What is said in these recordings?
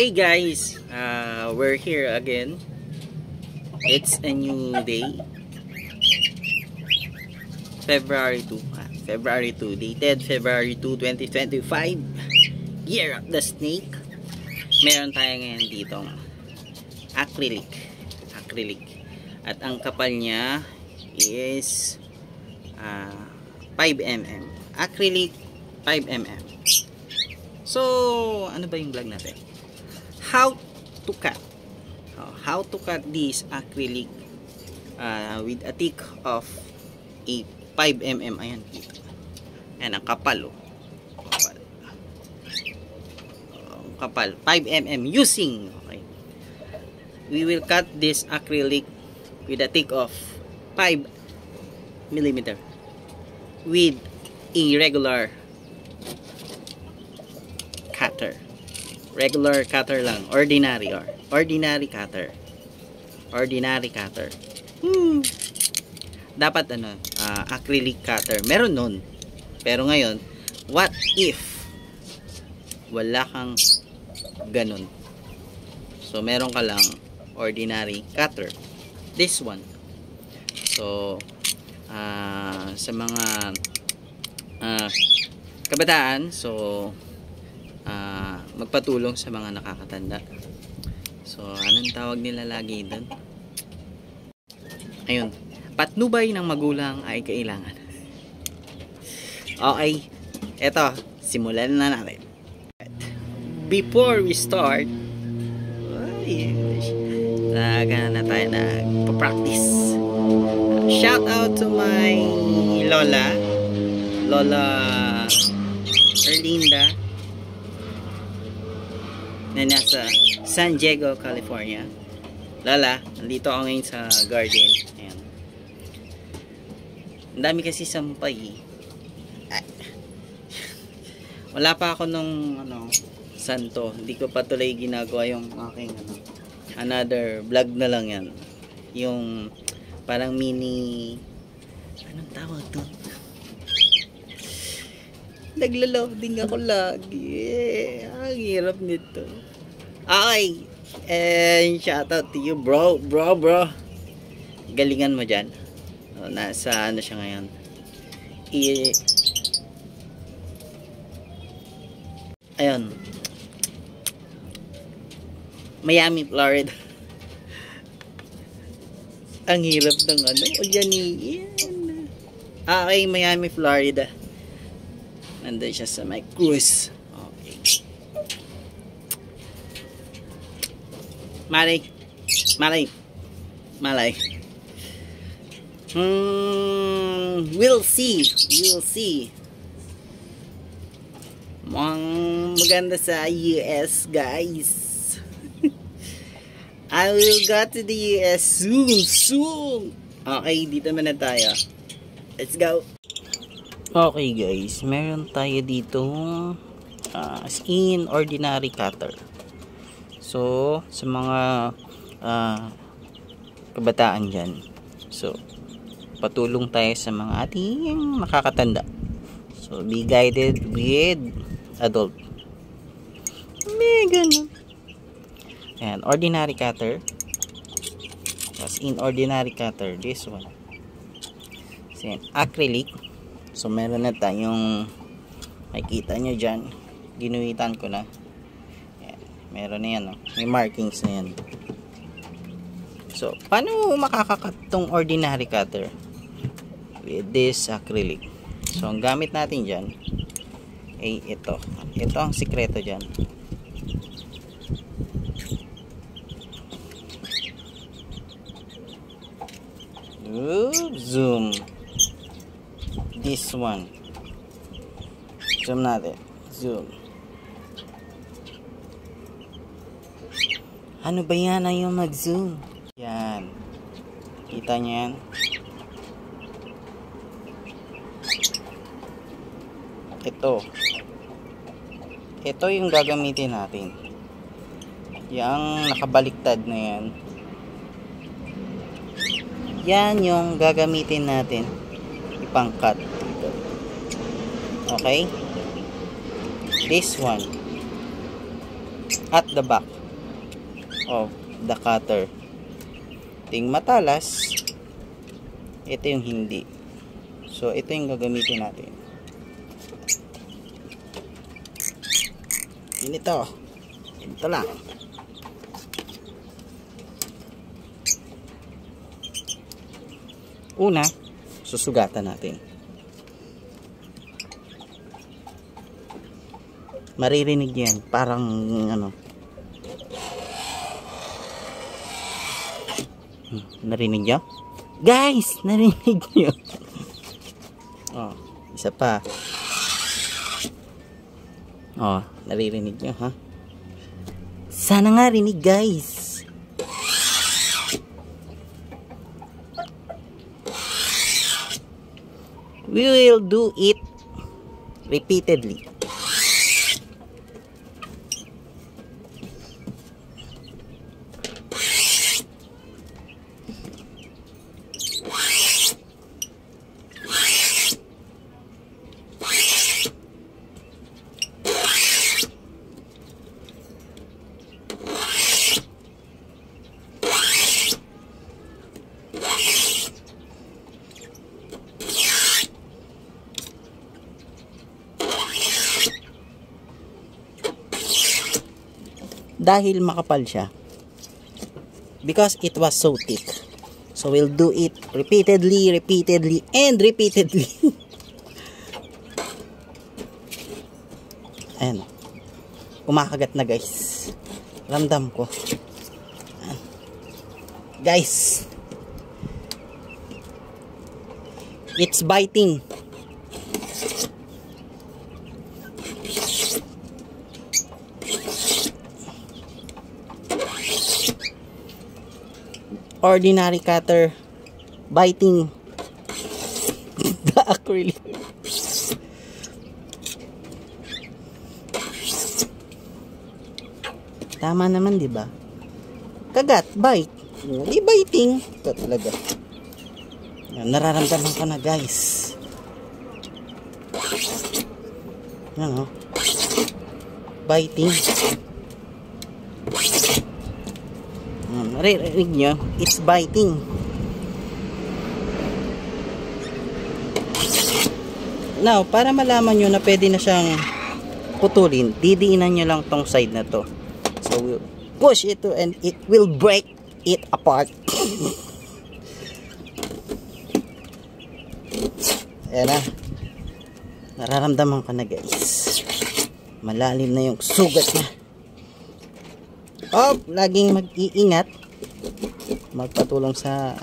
Okay guys, we're here again. It's a new day. February 2, dated February 2, 2025. Year of the Snake. Meron tayo ngayon ditong acrylic. At ang kapal niya is 5mm. Acrylic 5mm. So, ano ba yung vlog natin? How to cut this acrylic with a thick of a 5mm. Ayan dito. Ayan ang kapal, oh. Kapal 5mm using, okay, we will cut this acrylic with a thick of 5mm with a regular cutter lang, ordinary cutter. Dapat acrylic cutter meron nun, pero ngayon what if wala kang ganun? So meron ka lang ordinary cutter, this one. So sa mga kabataan, so magpatulong sa mga nakakatanda. So anong tawag nila lagi doon? Ayun, patnubay ng magulang ay kailangan. Okay, eto, simulan na natin. Before we start, talaga na tayo nagpa-practice. Shout out to my Lola Erlinda, na nasa San Diego, California. Lola, nandito ako ngayon sa garden. Ayan. Ang dami kasi sampay. Wala pa ako nung santo. Hindi ko pa tuloy ginagawa yung aking another vlog na lang yan. Yung parang mini, anong tawag to? Nagla-loading ako lagi. Ang hirap nito. Okay. And shout out to you, bro. Galingan mo dyan. Nasa ano siya ngayon? Ayun. Miami, Florida. Ang hirap ng o dyan yan. Okay, Miami, Florida. Nandun siya sa my cruise. Okay. Malay. We'll see. Mukhang maganda sa US, guys. I will go to the US soon. Okay, dito muna tayo. Let's go. Okay guys, meron tayo dito in ordinary cutter. So sa mga kabataan dyan, so patulong tayo sa mga ating makakatanda. So be guided with adult. May ganun. Ayan, ordinary cutter. As in ordinary cutter, this one. So, acrylic. So meron na tayong, makikita nyo dyan, ginuhitan ko na. Ayan, meron na yan, may markings na yan. So paano makakakat tong ordinary cutter with this acrylic? So ang gamit natin dyan ay ito ang sikreto dyan. Zoom this one. Zoom natin. Zoom. Ano ba yan na yung mag-zoom? Yan. Kita nyo yan? Ito yung gagamitin natin. Yang nakabaliktad na yan. Yan yung gagamitin natin. Ipang-cut. Okay? This one. at the back of the cutter. Ito yung matalas, ito yung hindi. So ito yung gagamitin natin. Ito lang. Una, susugatan natin. Maririnig yan, parang ano. Narinig nyo? Guys, narinig nyo? Oh, isa pa. Oh, naririnig nyo, ha? Sana nga rinig, guys. We will do it repeatedly. Dahil makapal siya, because it was so thick, so we'll do it repeatedly and repeatedly. Ayan, kumakagat na, guys. Ramdam ko. Ayan. Guys, it's biting. Ordinary cutter biting the acrylic. Tama naman, di ba? Kagat, bite. Di biting. Ito talaga. Nararamdaman ko na, guys. Yan, oh. Biting. Naririnig nyo, it's biting. Now, para malaman nyo na pwede na siyang putulin, didiinan nyo lang tong side na to. So, we'll push it to and it will break it apart. Ayan na. Nararamdaman ko na, guys. Malalim na yung sugat na. Oh, laging mag-iingat. Magpatulong sa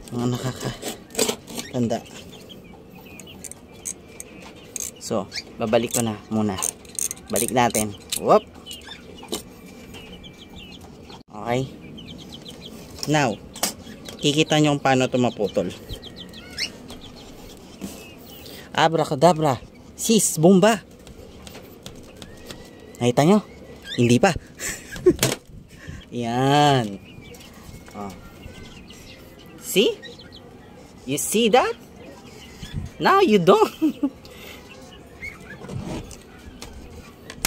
mga nakakatanda. So, babalik ko na muna. Balik natin. Whoop. Okay. Now, kikita nyo kung paano ito maputol. Abracadabra. Sis, bomba. Nakita nyo? Hindi pa. Yan. Oh. See? You see that? Now you don't.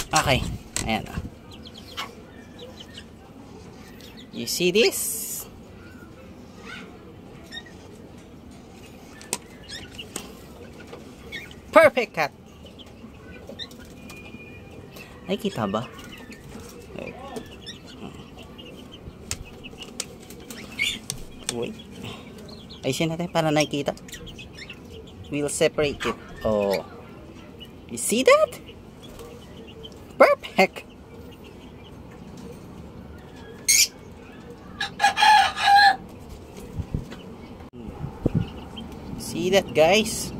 Okay. Ayan. You see this? Perfect cut. Nakikita ba? Wait. Ayusin natin para nakikita. We'll separate it. Oh. You see that? Perfect. See that, guys?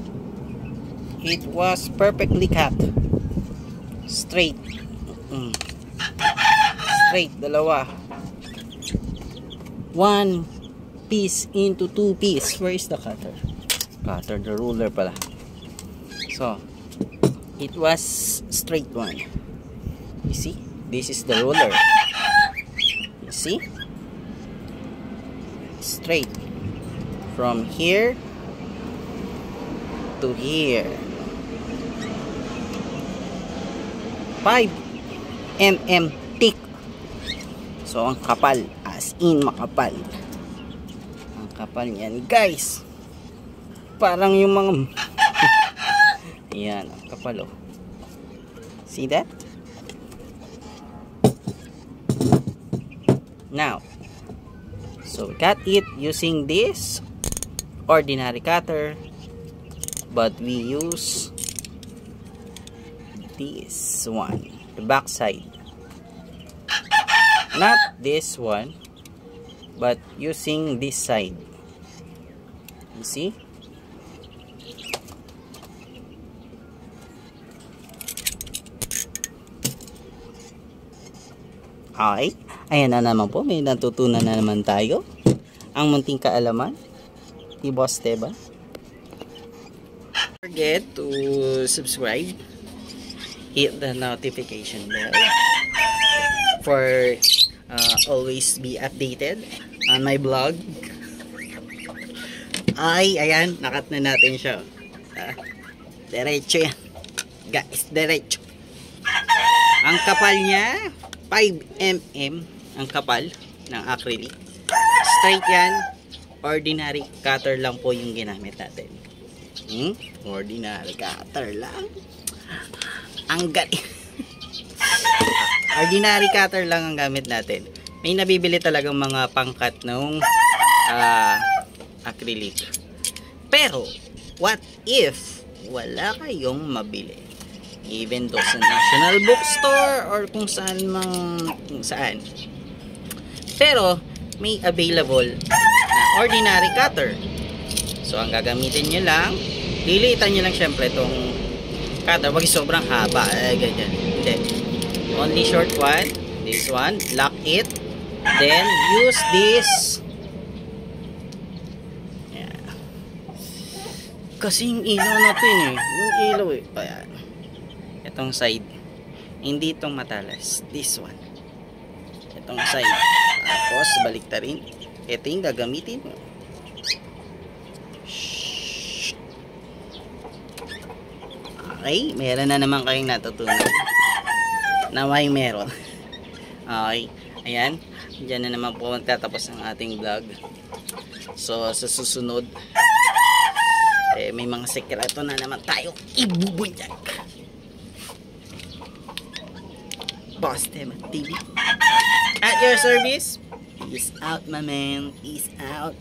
It was perfectly cut. Straight. Straight, dalawa. One piece into two piece. Where is the cutter? Cutter, the ruler pala. So, it was straight one. You see? This is the ruler. You see? Straight. From here to here. 5 mm So, ang kapal. As in, makapal. Ang kapal niyan, guys. Parang yung mga... Ayan, ang kapal, oh. See that? Now, so cut it using this ordinary cutter, but we use this one, the back side, not this one, but using this side. You see? Okay, ayan na naman po, may natutunan na naman tayo. Ang munting kaalaman ni Boss Teba. Don't forget to subscribe, hit the notification bell for always be updated on my blog. Ay, ayan, nakat na natin siya. Diretso yan. Guys, diretso. Ang kapal niya, 5mm ang kapal ng acrylic. Straight yan. Ordinary cutter lang po yung ginamit natin. Ordinary cutter lang. Ang galing. Ordinary cutter lang ang gamit natin. May nabibili talagang mga pangkat ng acrylic. Pero, what if wala kayong mabili? Even though sa National Bookstore or kung saan pero may available na ordinary cutter. So ang gagamitin nyo lang, liliitan nyo lang syempre itong cutter, wag sobrang haba, ganyan. Hindi, only short one, this one, lock it, then use this. Yeah. Kasi yung ilaw natin yung ilaw ayan. Itong side, hindi itong matalas, this one, itong side, tapos balik ta rin, ito yung gagamitin mo. Okay, meron na naman kayong natutunan, naway meron. Okay, ayan, dyan na naman po magtatapos ang ating vlog. So sa susunod may mga sekreto na naman tayo ibubunyag. Boss Teba TV at your service. Peace out, my man. Peace out.